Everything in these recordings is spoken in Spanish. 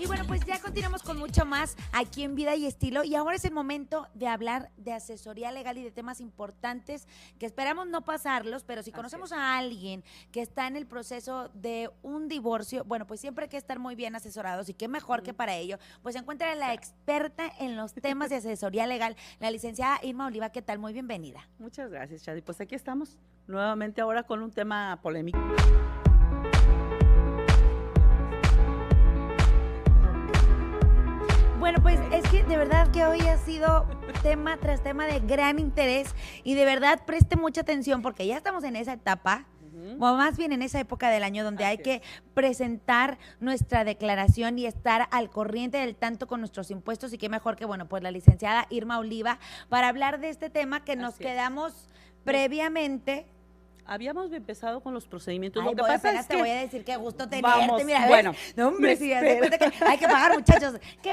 Y bueno, pues ya continuamos con mucho más aquí en Vida y Estilo. Y ahora es el momento de hablar de asesoría legal y de temas importantes que esperamos no pasarlos, pero si conocemos a alguien que está en el proceso de un divorcio, bueno, pues siempre hay que estar muy bien asesorados y qué mejor que para ello, pues se encuentra la experta en los temas de asesoría legal, la licenciada Irma Oliva. ¿Qué tal? Muy bienvenida. Muchas gracias, Chadi. Pues aquí estamos nuevamente ahora con un tema polémico. Bueno, pues es que de verdad que hoy ha sido tema tras tema de gran interés y de verdad preste mucha atención porque ya estamos en esa etapa, o más bien en esa época del año donde hay que presentar nuestra declaración y estar al corriente del tanto con nuestros impuestos, y qué mejor que, bueno, pues la licenciada Irma Oliva para hablar de este tema que nos quedamos previamente. Habíamos empezado con los procedimientos. Ay, Lo que pasa es te que voy a decir qué gusto tenerte. vamos, Mira, bueno, ¿ves? No, hombre, si ya se cuenta que hay que pagar, muchachos. Qué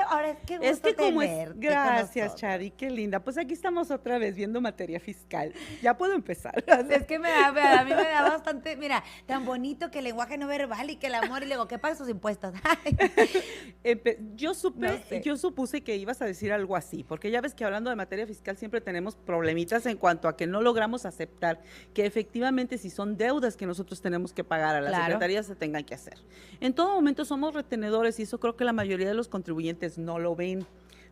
gusto es que como es, tenerte con gracias, nosotros. Chadi, qué linda. Pues aquí estamos otra vez viendo materia fiscal. Ya puedo empezar. Es que a mí me da bastante, mira, tan bonito que el lenguaje no verbal y que el amor, y luego, ¿qué pagan sus impuestos? Yo supuse que ibas a decir algo así, porque ya ves que hablando de materia fiscal siempre tenemos problemitas en cuanto a que no logramos aceptar que efectivamente si son deudas que nosotros tenemos que pagar a la Secretaría se tengan que hacer. En todo momento somos retenedores y eso creo que la mayoría de los contribuyentes no lo ven.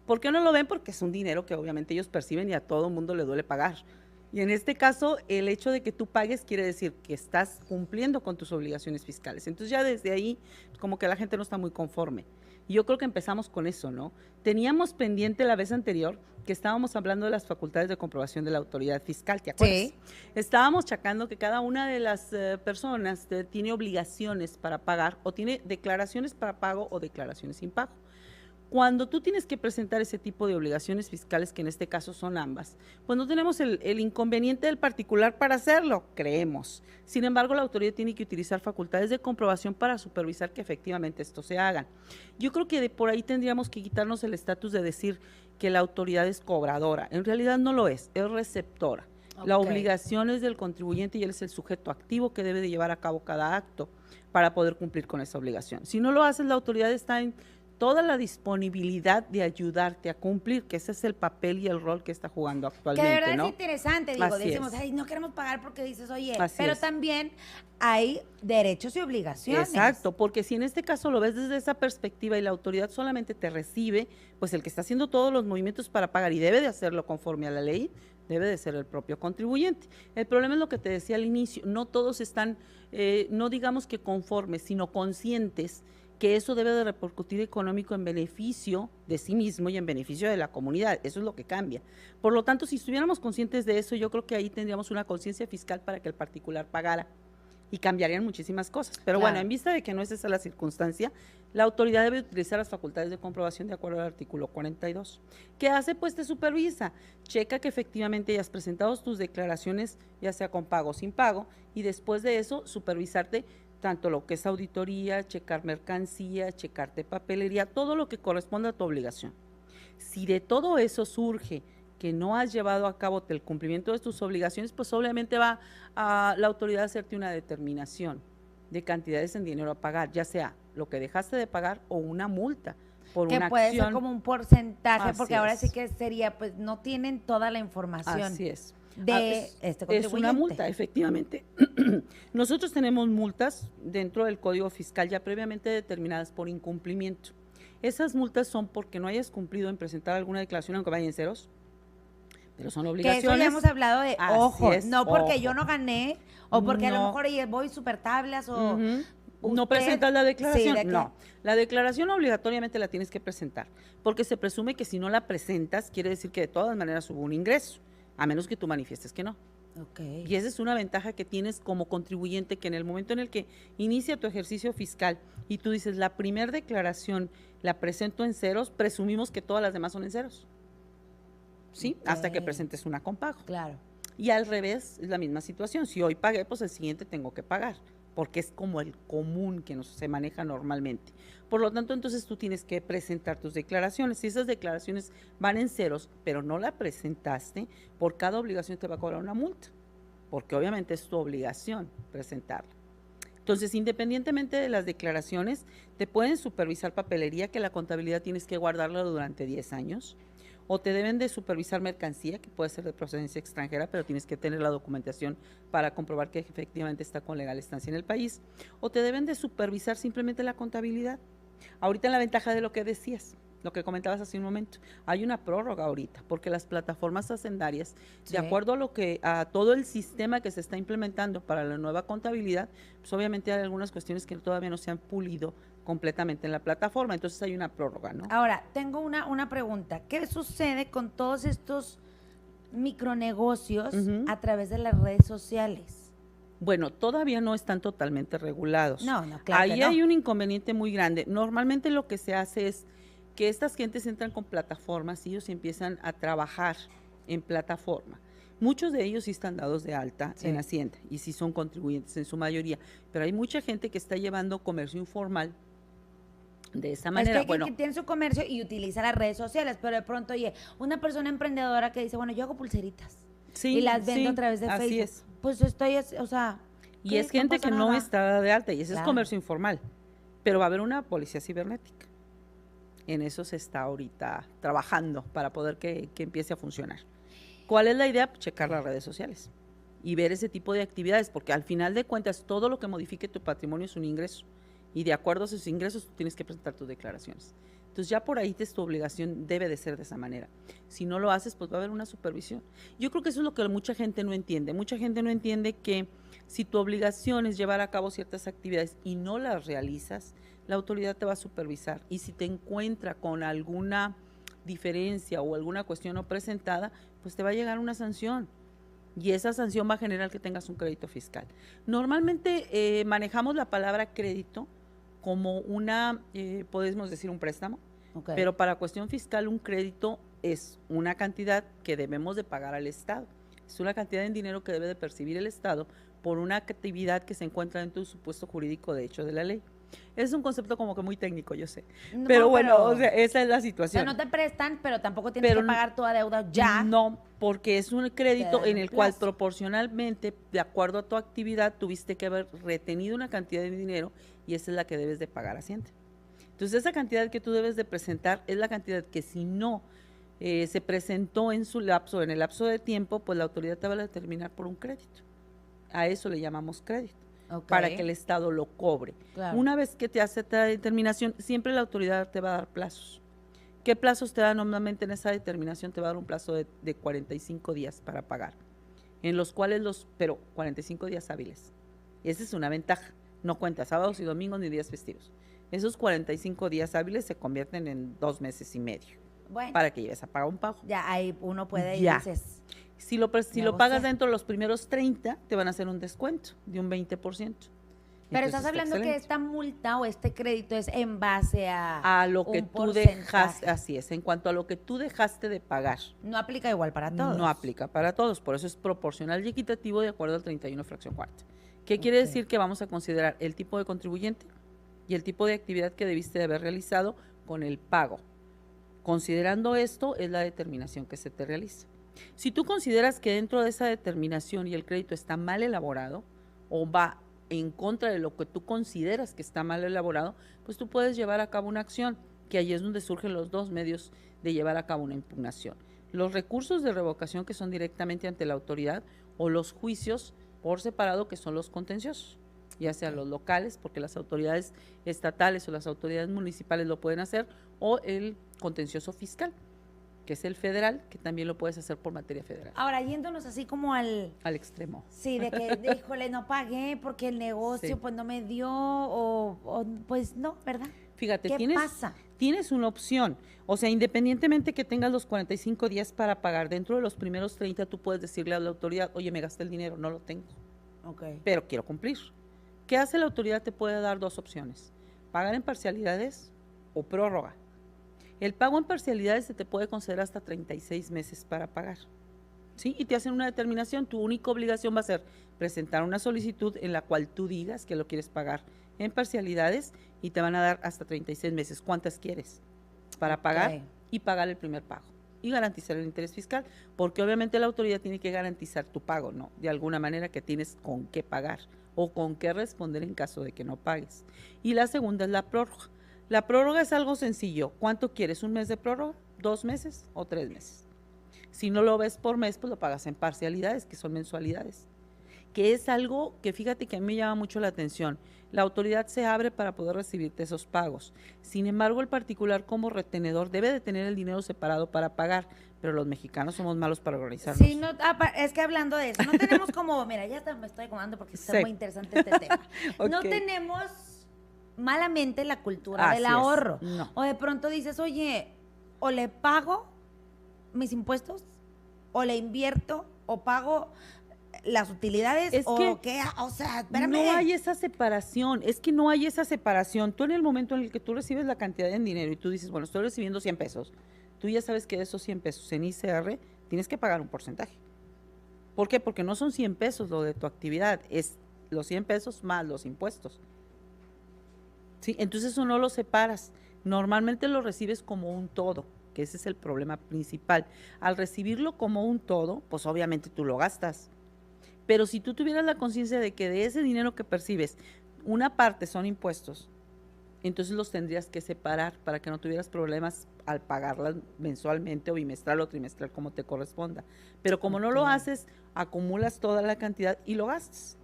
¿Por qué no lo ven? Porque es un dinero que obviamente ellos perciben y a todo mundo le duele pagar. Y en este caso, el hecho de que tú pagues quiere decir que estás cumpliendo con tus obligaciones fiscales. Entonces ya desde ahí, como que la gente no está muy conforme. Y yo creo que empezamos con eso, ¿no? Teníamos pendiente la vez anterior que estábamos hablando de las facultades de comprobación de la autoridad fiscal, ¿te acuerdas? Sí. Estábamos checando que cada una de las personas tiene obligaciones para pagar o tiene declaraciones para pago o declaraciones sin pago. Cuando tú tienes que presentar ese tipo de obligaciones fiscales, que en este caso son ambas, pues no tenemos el inconveniente del particular para hacerlo, creemos. Sin embargo, la autoridad tiene que utilizar facultades de comprobación para supervisar que efectivamente esto se haga. Yo creo que de por ahí tendríamos que quitarnos el estatus de decir que la autoridad es cobradora. En realidad no lo es receptora. Okay. La obligación es del contribuyente y él es el sujeto activo que debe de llevar a cabo cada acto para poder cumplir con esa obligación. Si no lo haces, la autoridad está en toda la disponibilidad de ayudarte a cumplir, que ese es el papel y el rol que está jugando actualmente, que de verdad ¿no? Es interesante, digo, Así decimos, es. ay, no queremos pagar porque dices, oye, Así pero es. También hay derechos y obligaciones. Exacto, porque si en este caso lo ves desde esa perspectiva y la autoridad solamente te recibe, pues el que está haciendo todos los movimientos para pagar y debe de hacerlo conforme a la ley, debe de ser el propio contribuyente. El problema es lo que te decía al inicio, no todos están, no digamos que conformes, sino conscientes que eso debe de repercutir económico en beneficio de sí mismo y en beneficio de la comunidad. Eso es lo que cambia. Por lo tanto, si estuviéramos conscientes de eso, yo creo que ahí tendríamos una conciencia fiscal para que el particular pagara y cambiarían muchísimas cosas. Pero bueno, en vista de que no es esa la circunstancia, la autoridad debe utilizar las facultades de comprobación de acuerdo al artículo 42. ¿Qué hace? Pues te supervisa, checa que efectivamente hayas presentado tus declaraciones, ya sea con pago o sin pago, y después de eso supervisarte tanto lo que es auditoría, checar mercancía, checarte papelería, todo lo que corresponde a tu obligación. Si de todo eso surge que no has llevado a cabo el cumplimiento de tus obligaciones, pues obviamente va a la autoridad a hacerte una determinación de cantidades en dinero a pagar, ya sea lo que dejaste de pagar o una multa por una acción. Que puede ser como un porcentaje, Así porque ahora es. sí que sería, pues no tienen toda la información. Así es. De este contribuyente. Es una multa, efectivamente. Nosotros tenemos multas dentro del Código Fiscal ya previamente determinadas por incumplimiento. Esas multas son porque no hayas cumplido en presentar alguna declaración aunque vaya en ceros, pero son obligaciones. Que eso ya hemos hablado de, ojo, no porque ojo. yo no gané, o porque a lo mejor voy super tablas, o… No presentas la declaración, Sí, no. La declaración obligatoriamente la tienes que presentar, porque se presume que si no la presentas, quiere decir que de todas maneras hubo un ingreso, a menos que tú manifiestes que no. Okay. Y esa es una ventaja que tienes como contribuyente, que en el momento en el que inicia tu ejercicio fiscal y tú dices, la primera declaración la presento en ceros, presumimos que todas las demás son en ceros. ¿Sí? Okay. Hasta que presentes una con pago. Claro. Y al revés, es la misma situación. Si hoy pagué, pues el siguiente tengo que pagar, porque es como el común que se maneja normalmente. Por lo tanto, entonces tú tienes que presentar tus declaraciones. Si esas declaraciones van en ceros, pero no la presentaste, por cada obligación te va a cobrar una multa, porque obviamente es tu obligación presentarla. Entonces, independientemente de las declaraciones, te pueden supervisar papelería, que la contabilidad tienes que guardarla durante 10 años, o te deben de supervisar mercancía, que puede ser de procedencia extranjera, pero tienes que tener la documentación para comprobar que efectivamente está con legal estancia en el país, o te deben de supervisar simplemente la contabilidad. Ahorita en la ventaja de lo que decías, lo que comentabas hace un momento, hay una prórroga ahorita, porque las plataformas hacendarias, Sí. de acuerdo a todo el sistema que se está implementando para la nueva contabilidad, pues obviamente hay algunas cuestiones que todavía no se han pulido completamente en la plataforma, entonces hay una prórroga, ¿no? Ahora, tengo una pregunta. ¿Qué sucede con todos estos micronegocios a través de las redes sociales? Bueno, todavía no están totalmente regulados. No, claro que Ahí no. hay un inconveniente muy grande. Normalmente lo que se hace es que estas gentes entran con plataformas y ellos empiezan a trabajar en plataforma. Muchos de ellos sí están dados de alta en Hacienda y sí son contribuyentes en su mayoría, pero hay mucha gente que está llevando comercio informal de esa manera. Es que hay que tiene su comercio y utiliza las redes sociales, pero de pronto, oye, una persona emprendedora que dice, bueno, yo hago pulseritas y las vendo a través de así Facebook. es. Pues estoy, o sea... Y es gente que no está de alta y ese es comercio informal, pero va a haber una policía cibernética. En eso se está ahorita trabajando para poder que empiece a funcionar. ¿Cuál es la idea? Pues checar las redes sociales y ver ese tipo de actividades, porque al final de cuentas todo lo que modifique tu patrimonio es un ingreso y de acuerdo a esos ingresos tú tienes que presentar tus declaraciones. Entonces ya por ahí tu obligación debe de ser de esa manera. Si no lo haces, pues va a haber una supervisión. Yo creo que eso es lo que mucha gente no entiende. Mucha gente no entiende que si tu obligación es llevar a cabo ciertas actividades y no las realizas, la autoridad te va a supervisar. Y si te encuentra con alguna diferencia o alguna cuestión no presentada, pues te va a llegar una sanción. Y esa sanción va a generar que tengas un crédito fiscal. Normalmente manejamos la palabra crédito como podemos decir un préstamo, pero para cuestión fiscal un crédito es una cantidad que debemos de pagar al Estado. Es una cantidad en dinero que debe de percibir el Estado por una actividad que se encuentra dentro del supuesto jurídico de hecho de la ley. Es un concepto como que muy técnico, yo sé. No, pero bueno, o sea, esa es la situación. O sea, no te prestan, pero tampoco tienes que pagar toda deuda ya. No, porque es un crédito en el cual proporcionalmente, de acuerdo a tu actividad, tuviste que haber retenido una cantidad de dinero y esa es la que debes de pagar a Hacienda. Entonces, esa cantidad que tú debes de presentar es la cantidad que si no se presentó en en el lapso de tiempo, pues la autoridad te va a determinar por un crédito. A eso le llamamos crédito. Para que el Estado lo cobre. Claro. Una vez que te hace esta determinación, siempre la autoridad te va a dar plazos. ¿Qué plazos te da normalmente en esa determinación? Te va a dar un plazo de 45 días para pagar, en los cuales pero 45 días hábiles. Esa es una ventaja. No cuenta sábados y domingos ni días festivos. Esos 45 días hábiles se convierten en 2 meses y medio. Bueno, para que lleves a pagar un pago. Ya, ahí uno puede ir, dices... Si lo pagas dentro de los primeros 30, te van a hacer un descuento de un 20%. Pero entonces, estás hablando que esta multa o este crédito es en base a lo que tú dejaste, así es, en cuanto a lo que tú dejaste de pagar. No aplica igual para todos. No aplica para todos, por eso es proporcional y equitativo de acuerdo al 31 fracción cuarta. ¿Qué quiere decir? Que vamos a considerar el tipo de contribuyente y el tipo de actividad que debiste de haber realizado con el pago. Considerando esto, es la determinación que se te realiza. Si tú consideras que dentro de esa determinación y el crédito está mal elaborado o va en contra de lo que tú consideras que está mal elaborado, pues tú puedes llevar a cabo una acción, que ahí es donde surgen los dos medios de llevar a cabo una impugnación. Los recursos de revocación, que son directamente ante la autoridad, o los juicios por separado, que son los contenciosos, ya sean los locales, porque las autoridades estatales o las autoridades municipales lo pueden hacer, o el contencioso fiscal, que es el federal, que también lo puedes hacer por materia federal. Ahora, yéndonos así como al extremo. Sí, de que, híjole, no pagué porque el negocio pues no me dio o pues no, ¿verdad? Fíjate, ¿Qué pasa? Tienes una opción. O sea, independientemente que tengas los 45 días para pagar, dentro de los primeros 30 tú puedes decirle a la autoridad, oye, me gasté el dinero, no lo tengo. Pero quiero cumplir. ¿Qué hace la autoridad? Te puede dar dos opciones, pagar en parcialidades o prórroga. El pago en parcialidades se te puede conceder hasta 36 meses para pagar, ¿sí? Y te hacen una determinación. Tu única obligación va a ser presentar una solicitud en la cual tú digas que lo quieres pagar en parcialidades y te van a dar hasta 36 meses. ¿Cuántas quieres para pagar? Y pagar el primer pago y garantizar el interés fiscal, porque obviamente la autoridad tiene que garantizar tu pago, ¿no? De alguna manera que tienes con qué pagar o con qué responder en caso de que no pagues. Y la segunda es la prórroga. La prórroga es algo sencillo. ¿Cuánto quieres? ¿1 mes de prórroga? ¿2 meses o 3 meses? Si no lo ves por mes, pues lo pagas en parcialidades, que son mensualidades. Que es algo que fíjate que a mí me llama mucho la atención. La autoridad se abre para poder recibirte esos pagos. Sin embargo, el particular como retenedor debe de tener el dinero separado para pagar, pero los mexicanos somos malos para organizarnos. Sí, no, es que hablando de eso, no tenemos como, mira, ya me estoy acomodando porque está muy interesante este tema. No tenemos malamente la cultura del ahorro. No. O de pronto dices, oye, o le pago mis impuestos, o le invierto, o pago las utilidades, es o que qué, o sea, espérame. No hay esa separación, es que no hay esa separación. Tú en el momento en el que tú recibes la cantidad en dinero y tú dices, bueno, estoy recibiendo 100 pesos, tú ya sabes que de esos 100 pesos en ICR tienes que pagar un porcentaje. ¿Por qué? Porque no son 100 pesos lo de tu actividad, es los 100 pesos más los impuestos. ¿Sí? Entonces eso no lo separas, normalmente lo recibes como un todo, que ese es el problema principal. Al recibirlo como un todo, pues obviamente tú lo gastas. Pero si tú tuvieras la conciencia de que de ese dinero que percibes, una parte son impuestos, entonces los tendrías que separar para que no tuvieras problemas al pagarlas mensualmente o bimestral o trimestral como te corresponda. Pero como no lo haces, acumulas toda la cantidad y lo gastas.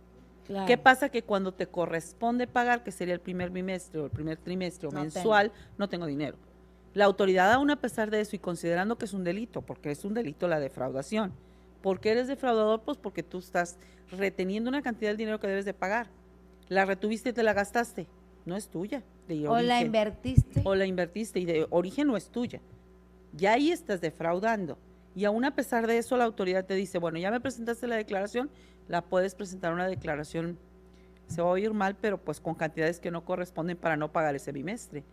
Claro. ¿Qué pasa? Que cuando te corresponde pagar, que sería el primer bimestre o el primer trimestre o mensual, no tengo dinero. La autoridad, aún a pesar de eso y considerando que es un delito, porque es un delito la defraudación. ¿Por qué eres defraudador? Pues porque tú estás reteniendo una cantidad del dinero que debes de pagar. La retuviste y te la gastaste, no es tuya. O la invertiste. O la invertiste y de origen no es tuya. Ya ahí estás defraudando. Y aún a pesar de eso, la autoridad te dice, bueno, ya me presentaste la declaración, la puedes presentar una declaración, se va a oír mal, pero pues con cantidades que no corresponden para no pagar ese bimestre,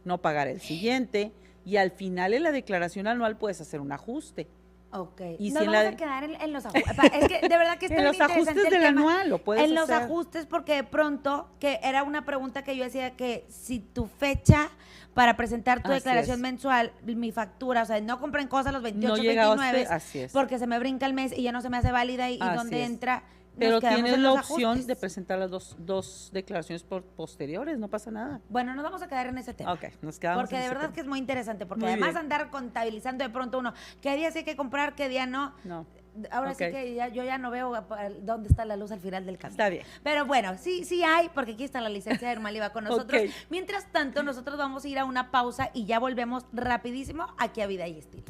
no pagar el siguiente, y al final en la declaración anual puedes hacer un ajuste. Ok. Y nos vamos a quedar en los ajustes. Es que de verdad que está en los ajustes del anual lo puedes hacer. En los ajustes, porque de pronto, que era una pregunta que yo hacía, que si tu fecha para presentar tu declaración mensual, mi factura, o sea, no compren cosas los 28, 29, así es. Porque se me brinca el mes y ya no se me hace válida y dónde entra. Pero tienes la opción de presentar las dos declaraciones posteriores, no pasa nada. Bueno, nos vamos a quedar en ese tema. Ok, nos quedamos porque en de ese verdad tema. que es muy interesante, porque muy además bien. andar contabilizando de pronto uno, qué día sí hay que comprar, qué día no. No. Ahora sí que yo ya no veo dónde está la luz al final del camino. Está bien. Pero bueno, sí hay, porque aquí está la licencia de Ermaliva con nosotros. Mientras tanto, nosotros vamos a ir a una pausa y ya volvemos rapidísimo aquí a Vida y Estilo.